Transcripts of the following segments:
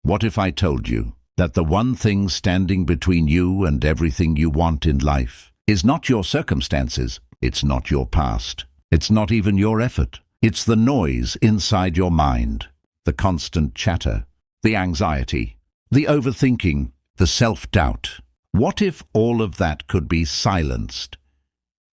What if I told you that the one thing standing between you and everything you want in life is not your circumstances, it's not your past, it's not even your effort, it's the noise inside your mind, the constant chatter, the anxiety, the overthinking, the self-doubt. What if all of that could be silenced?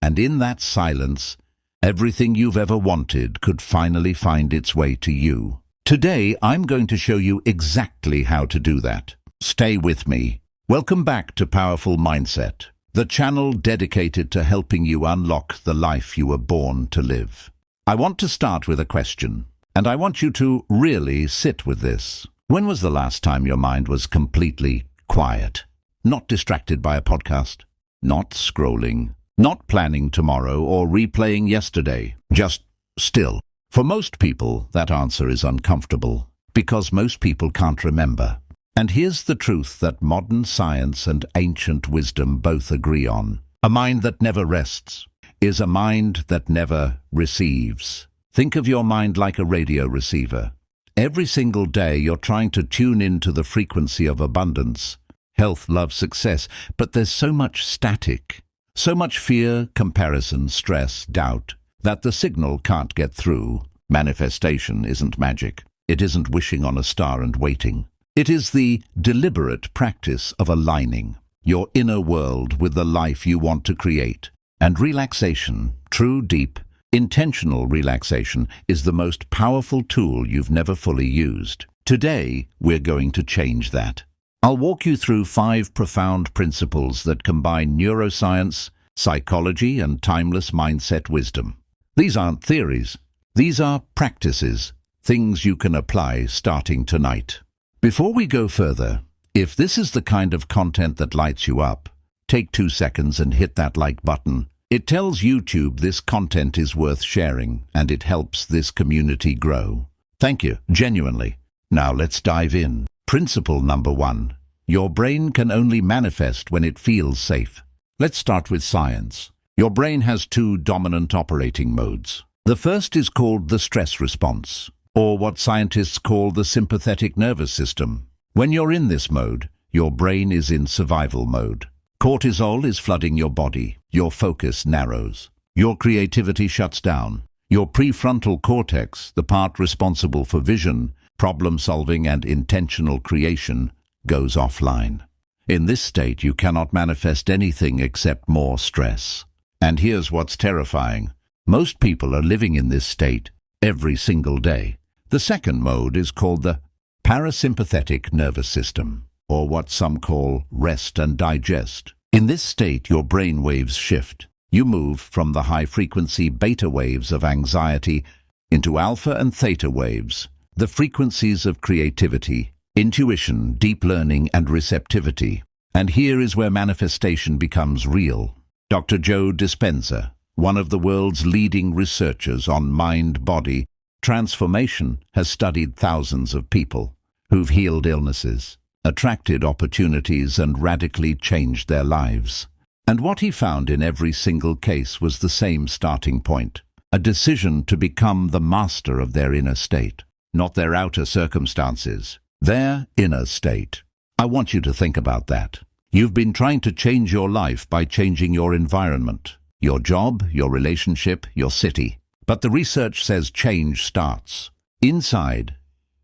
And in that silence, everything you've ever wanted could finally find its way to you. Today, I'm going to show you exactly how to do that. Stay with me. Welcome back to Powerful Mindset, the channel dedicated to helping you unlock the life you were born to live. I want to start with a question, and I want you to really sit with this. When was the last time your mind was completely quiet? Not distracted by a podcast, not scrolling, not planning tomorrow or replaying yesterday, just still. For most people, that answer is uncomfortable, because most people can't remember. And here's the truth that modern science and ancient wisdom both agree on. A mind that never rests is a mind that never receives. Think of your mind like a radio receiver. Every single day you're trying to tune into the frequency of abundance, health, love, success, but there's so much static, so much fear, comparison, stress, doubt, that the signal can't get through. Manifestation isn't magic. It isn't wishing on a star and waiting. It is the deliberate practice of aligning your inner world with the life you want to create. And relaxation, true, deep, intentional relaxation, is the most powerful tool you've never fully used. Today, we're going to change that. I'll walk you through 5 profound principles that combine neuroscience, psychology, and timeless mindset wisdom. These aren't theories. These are practices, things you can apply starting tonight. Before we go further, if this is the kind of content that lights you up, take 2 seconds and hit that like button. It tells YouTube this content is worth sharing, and it helps this community grow. Thank you, genuinely. Now let's dive in. Principle number 1. Your brain can only manifest when it feels safe. Let's start with science. Your brain has 2 dominant operating modes. The first is called the stress response, or what scientists call the sympathetic nervous system. When you're in this mode, your brain is in survival mode. Cortisol is flooding your body. Your focus narrows. Your creativity shuts down. Your prefrontal cortex, the part responsible for vision, problem-solving, and intentional creation, goes offline. In this state, you cannot manifest anything except more stress. And here's what's terrifying. Most people are living in this state every single day. The second mode is called the parasympathetic nervous system, or what some call rest and digest. In this state, your brain waves shift. You move from the high-frequency beta waves of anxiety into alpha and theta waves, the frequencies of creativity, intuition, deep learning, and receptivity. And here is where manifestation becomes real. Dr. Joe Dispenza, one of the world's leading researchers on mind-body transformation, has studied thousands of people who've healed illnesses, attracted opportunities, and radically changed their lives. And what he found in every single case was the same starting point: a decision to become the master of their inner state, not their outer circumstances, their inner state. I want you to think about that. You've been trying to change your life by changing your environment, your job, your relationship, your city. But the research says change starts inside,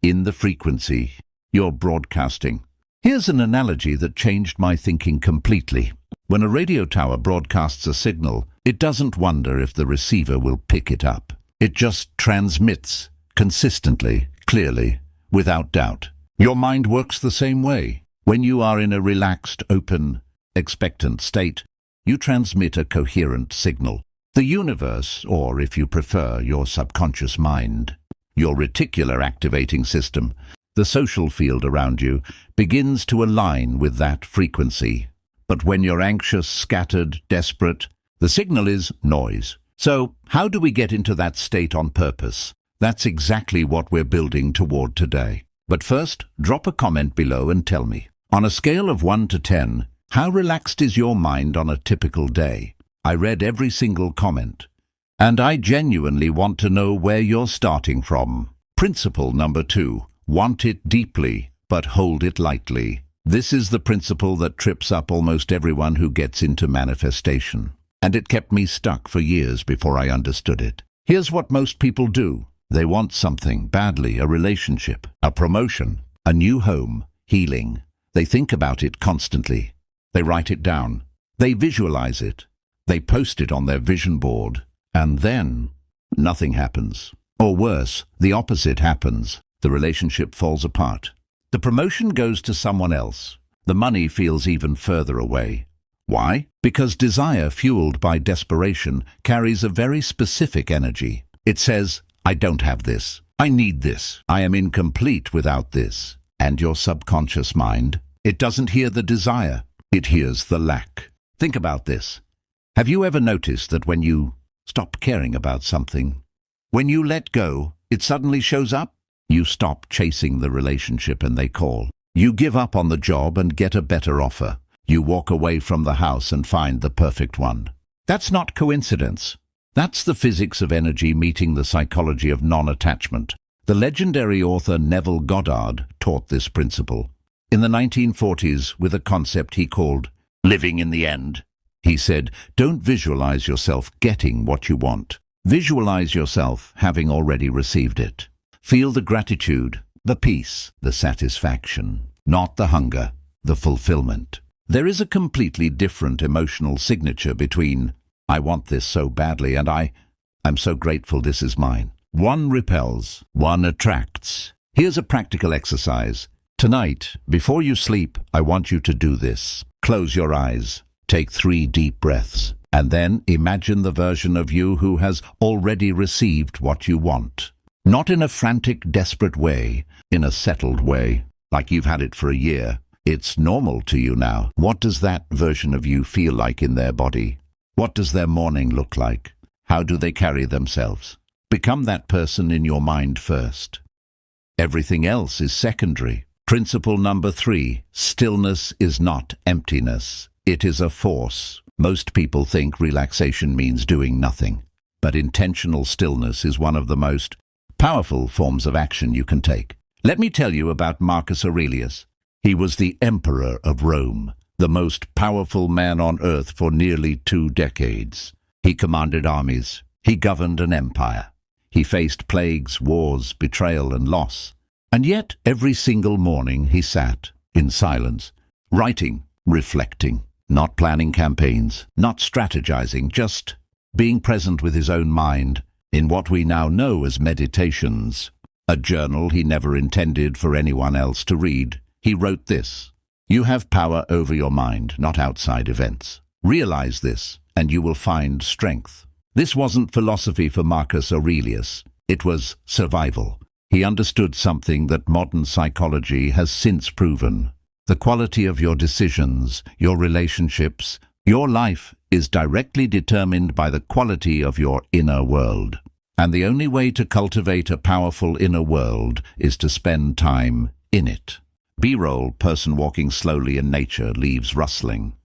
in the frequency you're broadcasting. Here's an analogy that changed my thinking completely. When a radio tower broadcasts a signal, it doesn't wonder if the receiver will pick it up. It just transmits consistently, clearly, without doubt. Your mind works the same way. When you are in a relaxed, open, expectant state, you transmit a coherent signal. The universe, or if you prefer, your subconscious mind, your reticular activating system, the social field around you, begins to align with that frequency. But when you're anxious, scattered, desperate, the signal is noise. So, how do we get into that state on purpose? That's exactly what we're building toward today. But first, drop a comment below and tell me, on a scale of 1 to 10, how relaxed is your mind on a typical day? I read every single comment, and I genuinely want to know where you're starting from. Principle number 2. Want it deeply. but hold it lightly. This is the principle that trips up almost everyone who gets into manifestation. And it kept me stuck for years before I understood it. Here's what most people do. They want something badly, a relationship, a promotion, a new home, healing. They think about it constantly. They write it down. They visualize it. They post it on their vision board. And then nothing happens. Or worse, the opposite happens. The relationship falls apart. The promotion goes to someone else. The money feels even further away. Why? Because desire fueled by desperation carries a very specific energy. It says, I don't have this. I need this. I am incomplete without this. And your subconscious mind, it doesn't hear the desire. It hears the lack. Think about this. Have you ever noticed that when you stop caring about something, when you let go, it suddenly shows up? You stop chasing the relationship and they call. You give up on the job and get a better offer. You walk away from the house and find the perfect one. That's not coincidence. That's the physics of energy meeting the psychology of non-attachment. The legendary author Neville Goddard taught this principle in the 1940s with a concept he called living in the end. He said, don't visualize yourself getting what you want. Visualize yourself having already received it. Feel the gratitude, the peace, the satisfaction, not the hunger, the fulfillment. There is a completely different emotional signature between I want this so badly and I'm so grateful this is mine. One repels, one attracts. Here's a practical exercise. Tonight, before you sleep, I want you to do this. Close your eyes, take 3 deep breaths, and then imagine the version of you who has already received what you want. Not in a frantic, desperate way, in a settled way, like you've had it for a year. It's normal to you now. What does that version of you feel like in their body? What does their morning look like? How do they carry themselves? Become that person in your mind first. Everything else is secondary. Principle number 3, stillness is not emptiness. It is a force. Most people think relaxation means doing nothing, but intentional stillness is one of the most powerful forms of action you can take. Let me tell you about Marcus Aurelius. He was the emperor of Rome, the most powerful man on earth for nearly 2 decades. He commanded armies. He governed an empire. He faced plagues, wars, betrayal, and loss. And yet, every single morning he sat in silence, writing, reflecting, not planning campaigns, not strategizing, just being present with his own mind in what we now know as meditations. A journal he never intended for anyone else to read. He wrote this: you have power over your mind, not outside events. Realize this, and you will find strength. This wasn't philosophy for Marcus Aurelius. It was survival. He understood something that modern psychology has since proven. The quality of your decisions, your relationships, your life is directly determined by the quality of your inner world. And the only way to cultivate a powerful inner world is to spend time in it. B-roll, person walking slowly in nature, leaves rustling.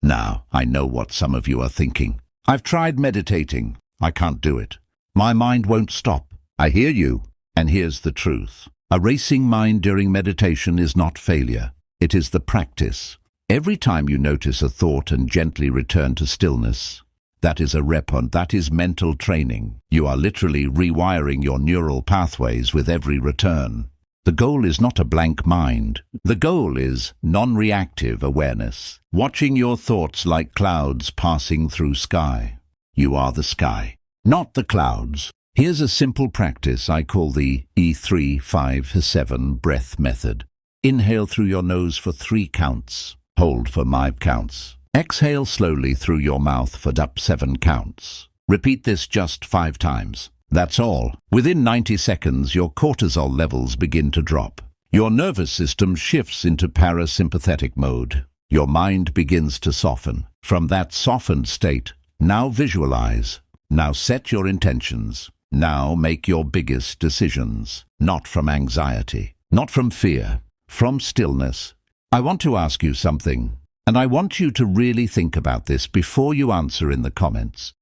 Now, I know what some of you are thinking. I've tried meditating. I can't do it. My mind won't stop. I hear you. And here's the truth. A racing mind during meditation is not failure. It is the practice. Every time you notice a thought and gently return to stillness, that is a rep-on, that is mental training. You are literally rewiring your neural pathways with every return. The goal is not a blank mind. The goal is non-reactive awareness, watching your thoughts like clouds passing through sky. You are the sky, not the clouds. Here's a simple practice I call the E3-5-7 breath method. Inhale through your nose for 3 counts. Hold for 5 counts. Exhale slowly through your mouth for 7 counts. Repeat this just 5 times. That's all. Within 90 seconds, your cortisol levels begin to drop. Your nervous system shifts into parasympathetic mode. Your mind begins to soften. From that softened state, now visualize. Now set your intentions. Now make your biggest decisions. Not from anxiety, not from fear, from stillness. I want to ask you something, and I want you to really think about this before you answer in the comments.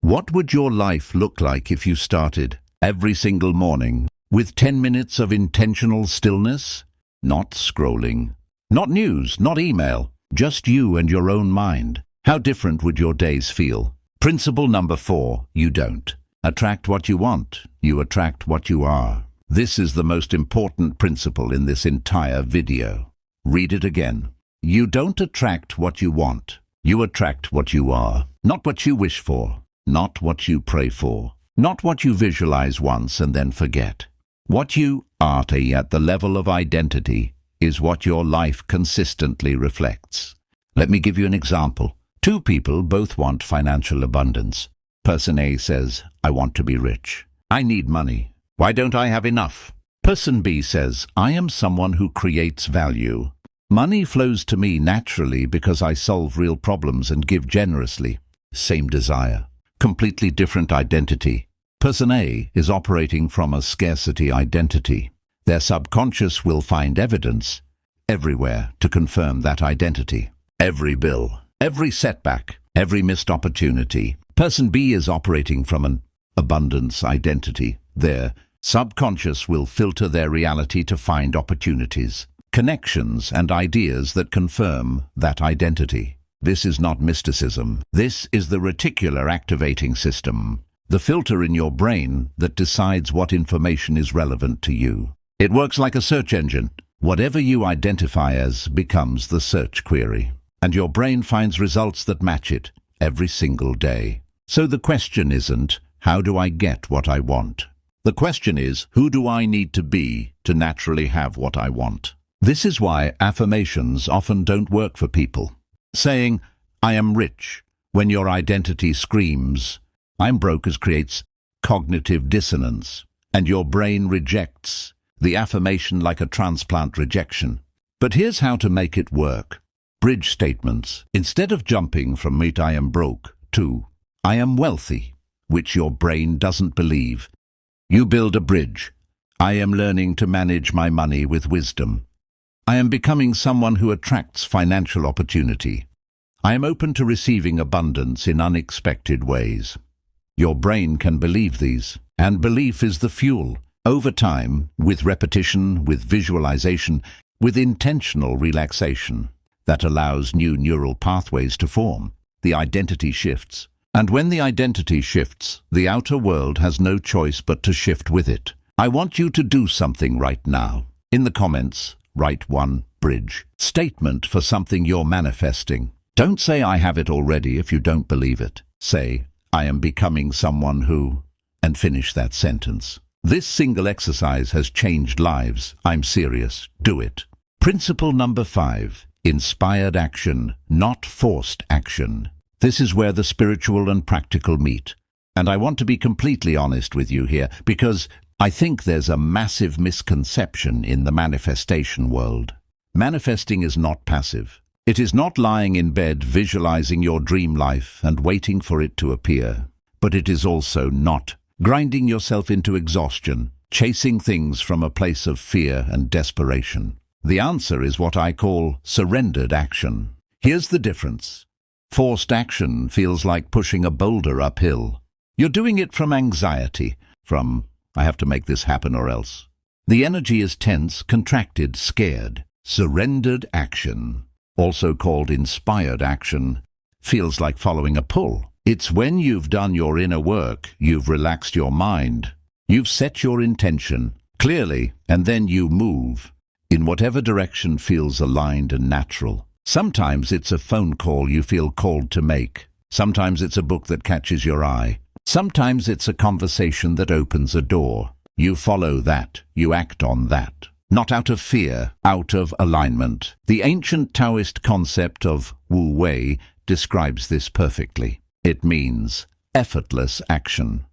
What would your life look like if you started every single morning with 10 minutes of intentional stillness? not scrolling, not news, not email, just you and your own mind. How different would your days feel? Principle number 4, you don't attract what you want, you attract what you are. This is the most important principle in this entire video. Read it again. You don't attract what you want, you attract what you are. Not what you wish for, not what you pray for, not what you visualize once and then forget. What you are at the level of identity is what your life consistently reflects. Let me give you an example. Two people both want financial abundance. Person A says, I want to be rich. I need money. Why don't I have enough? Person B says, I am someone who creates value. Money flows to me naturally because I solve real problems and give generously. Same desire, completely different identity. Person A is operating from a scarcity identity. Their subconscious will find evidence everywhere to confirm that identity. Every bill, every setback, every missed opportunity. Person B is operating from an abundance identity. Their subconscious will filter their reality to find opportunities, connections, and ideas that confirm that identity. This is not mysticism. This is the reticular activating system, the filter in your brain that decides what information is relevant to you. It works like a search engine. Whatever you identify as becomes the search query, and your brain finds results that match it every single day. So the question isn't, how do I get what I want? The question is, who do I need to be to naturally have what I want? This is why affirmations often don't work for people. Saying, I am rich, when your identity screams, I'm broke, creates cognitive dissonance, and your brain rejects the affirmation like a transplant rejection. But here's how to make it work. Bridge statements. Instead of jumping from I am broke to I am wealthy, which your brain doesn't believe, you build a bridge. I am learning to manage my money with wisdom. I am becoming someone who attracts financial opportunity. I am open to receiving abundance in unexpected ways. Your brain can believe these, and belief is the fuel. Over time, with repetition, with visualization, with intentional relaxation, that allows new neural pathways to form. The identity shifts. And when the identity shifts, the outer world has no choice but to shift with it. I want you to do something right now. In the comments, write one bridge statement for something you're manifesting. Don't say I have it already if you don't believe it. Say, I am becoming someone who, and finish that sentence. This single exercise has changed lives. I'm serious. Do it. Principle number 5, inspired action, not forced action. This is where the spiritual and practical meet. And I want to be completely honest with you here, because I think there's a massive misconception in the manifestation world. Manifesting is not passive. It is not lying in bed visualizing your dream life and waiting for it to appear. But it is also not grinding yourself into exhaustion, chasing things from a place of fear and desperation. The answer is what I call surrendered action. Here's the difference. Forced action feels like pushing a boulder uphill. You're doing it from anxiety, from, I have to make this happen or else. The energy is tense, contracted, scared. Surrendered action, also called inspired action, feels like following a pull. It's when you've done your inner work, you've relaxed your mind, you've set your intention clearly, and then you move in whatever direction feels aligned and natural. Sometimes it's a phone call you feel called to make. Sometimes it's a book that catches your eye. Sometimes it's a conversation that opens a door. You follow that. You act on that. Not out of fear, out of alignment. The ancient Taoist concept of Wu Wei describes this perfectly. It means effortless action.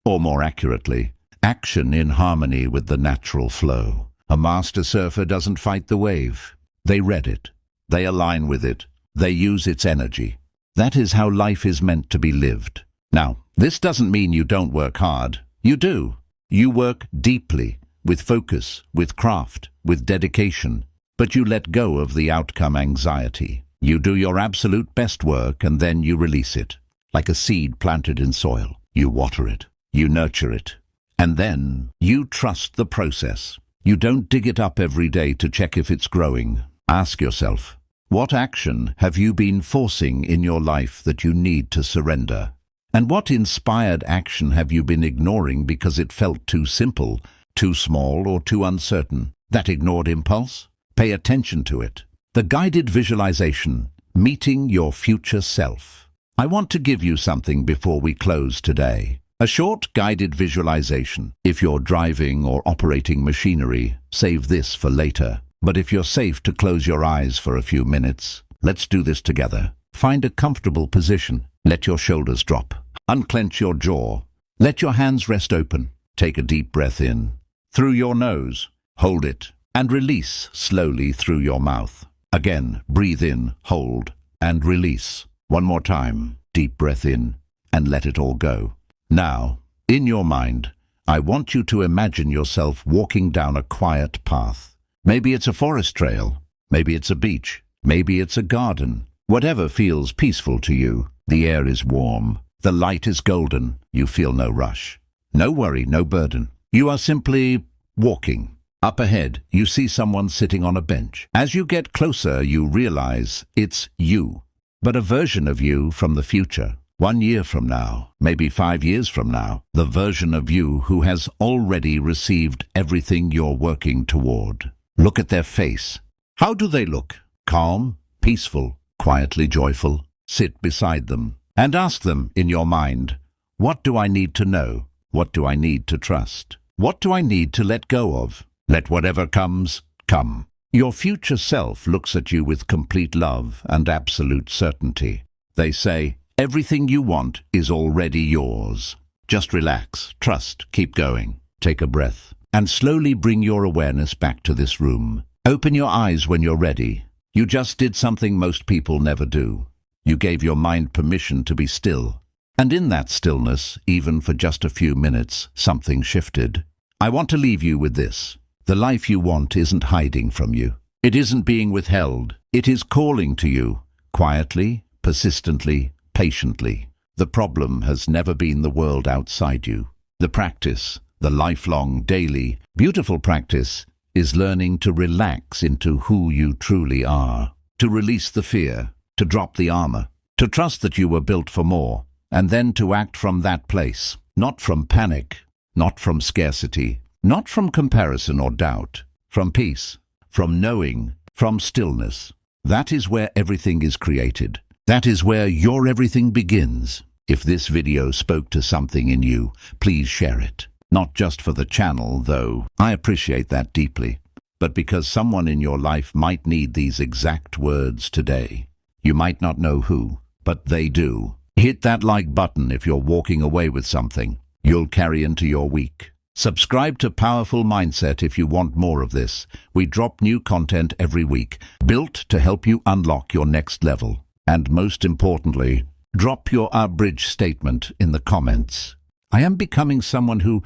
Or more accurately, action in harmony with the natural flow. A master surfer doesn't fight the wave. They read it. They align with it. They use its energy. That is how life is meant to be lived. Now, this doesn't mean you don't work hard. You do. You work deeply, with focus, with craft, with dedication. But you let go of the outcome anxiety. You do your absolute best work and then you release it. Like a seed planted in soil. You water it. You nurture it. And then you trust the process. You don't dig it up every day to check if it's growing. Ask yourself, what action have you been forcing in your life that you need to surrender? And what inspired action have you been ignoring because it felt too simple, too small, or too uncertain? That ignored impulse? Pay attention to it. The guided visualization, meeting your future self. I want to give you something before we close today. A short guided visualization. If you're driving or operating machinery, save this for later. But if you're safe to close your eyes for a few minutes, let's do this together. Find a comfortable position. Let your shoulders drop. Unclench your jaw. Let your hands rest open. Take a deep breath in through your nose. Hold it and release slowly through your mouth. Again, breathe in, hold, and release. One more time. Deep breath in and let it all go. Now, in your mind, I want you to imagine yourself walking down a quiet path. Maybe it's a forest trail, maybe it's a beach, maybe it's a garden. Whatever feels peaceful to you. The air is warm, the light is golden, you feel no rush. No worry, no burden. You are simply walking. Up ahead, you see someone sitting on a bench. As you get closer, you realize it's you, but a version of you from the future. 1 year from now, maybe 5 years from now, the version of you who has already received everything you're working toward. Look at their face. How do they look? Calm, peaceful, quietly joyful. Sit beside them and ask them in your mind, what do I need to know? What do I need to trust? What do I need to let go of? Let whatever comes, come. Your future self looks at you with complete love and absolute certainty. They say, everything you want is already yours. Just relax, trust, keep going. Take a breath and slowly bring your awareness back to this room. Open your eyes when you're ready. You just did something most people never do. You gave your mind permission to be still. And in that stillness, even for just a few minutes, something shifted. I want to leave you with this. The life you want isn't hiding from you. It isn't being withheld. It is calling to you, quietly, persistently, patiently. The problem has never been the world outside you. The practice, the lifelong, daily, beautiful practice, is learning to relax into who you truly are, to release the fear, to drop the armor, to trust that you were built for more, and then to act from that place, not from panic, not from scarcity, not from comparison or doubt, from peace, from knowing, from stillness. That is where everything is created. That is where your everything begins. If this video spoke to something in you, please share it. Not just for the channel, though I appreciate that deeply, but because someone in your life might need these exact words today. You might not know who, but they do. Hit that like button if you're walking away with something you'll carry into your week. Subscribe to Powerful Mindset if you want more of this. We drop new content every week, built to help you unlock your next level. And most importantly, drop your abridged statement in the comments. I am becoming someone who...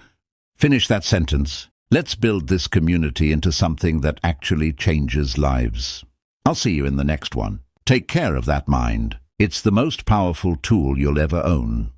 Finish that sentence. Let's build this community into something that actually changes lives. I'll see you in the next one. Take care of that mind. It's the most powerful tool you'll ever own.